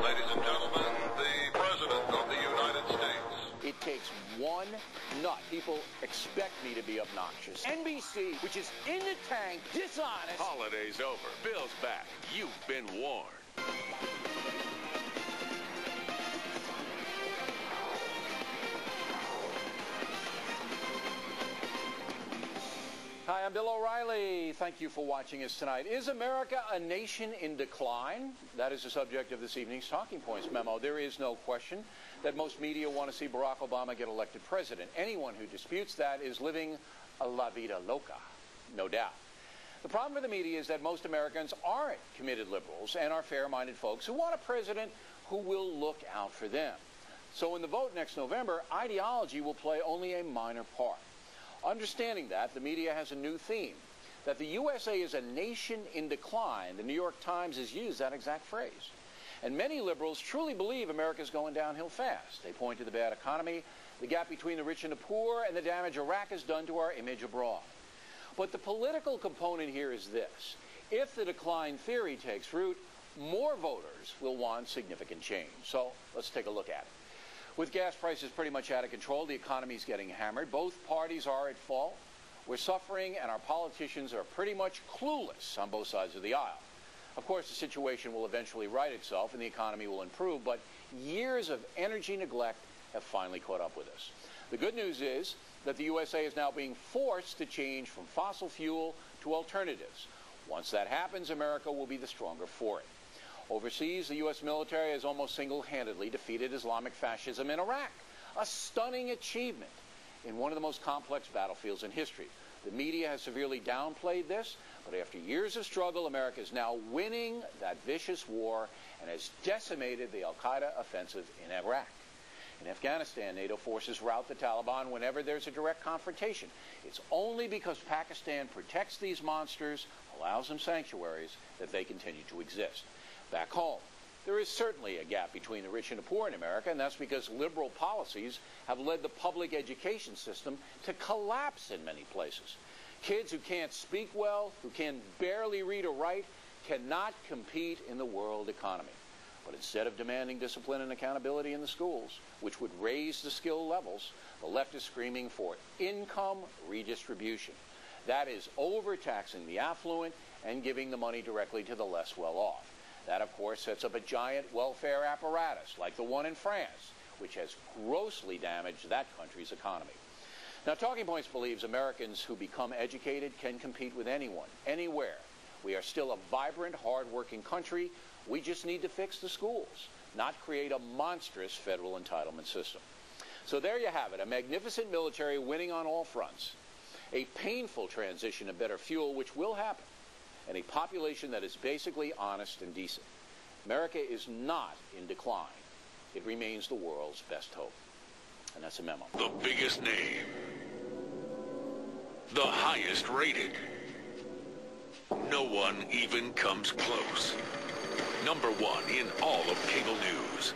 Ladies and gentlemen, the President of the United States. It takes one nut. People expect me to be obnoxious. NBC, which is in the tank, dishonest. Holiday's over. Bill's back. You've been warned. Hi, I'm Bill O'Reilly. Thank you for watching us tonight. Is America a nation in decline? That is the subject of this evening's Talking Points memo. There is no question that most media want to see Barack Obama get elected president. Anyone who disputes that is living a la vida loca, no doubt. The problem with the media is that most Americans aren't committed liberals and are fair-minded folks who want a president who will look out for them. So in the vote next November, ideology will play only a minor part. Understanding that, the media has a new theme, that the USA is a nation in decline. The New York Times has used that exact phrase. And many liberals truly believe America is going downhill fast. They point to the bad economy, the gap between the rich and the poor, and the damage Iraq has done to our image abroad. But the political component here is this. If the decline theory takes root, more voters will want significant change. So let's take a look at it. With gas prices pretty much out of control, the economy is getting hammered. Both parties are at fault. We're suffering, and our politicians are pretty much clueless on both sides of the aisle. Of course, the situation will eventually right itself, and the economy will improve, but years of energy neglect have finally caught up with us. The good news is that the USA is now being forced to change from fossil fuel to alternatives. Once that happens, America will be the stronger for it. Overseas, the U.S. military has almost single-handedly defeated Islamic fascism in Iraq, a stunning achievement in one of the most complex battlefields in history. The media has severely downplayed this, but after years of struggle, America is now winning that vicious war and has decimated the al-Qaeda offensive in Iraq. In Afghanistan, NATO forces rout the Taliban whenever there's a direct confrontation. It's only because Pakistan protects these monsters, allows them sanctuaries, that they continue to exist. Back home, there is certainly a gap between the rich and the poor in America, and that's because liberal policies have led the public education system to collapse in many places. Kids who can't speak well, who can barely read or write, cannot compete in the world economy. But instead of demanding discipline and accountability in the schools, which would raise the skill levels, the left is screaming for income redistribution. That is overtaxing the affluent and giving the money directly to the less well-off. That, of course, sets up a giant welfare apparatus like the one in France, which has grossly damaged that country's economy. Now, Talking Points believes Americans who become educated can compete with anyone, anywhere. We are still a vibrant, hard-working country. We just need to fix the schools, not create a monstrous federal entitlement system. So there you have it, a magnificent military winning on all fronts, a painful transition to better fuel, which will happen, and a population that is basically honest and decent. America is not in decline. It remains the world's best hope. And that's a memo. The biggest name. The highest rated. No one even comes close. #1 in all of cable news.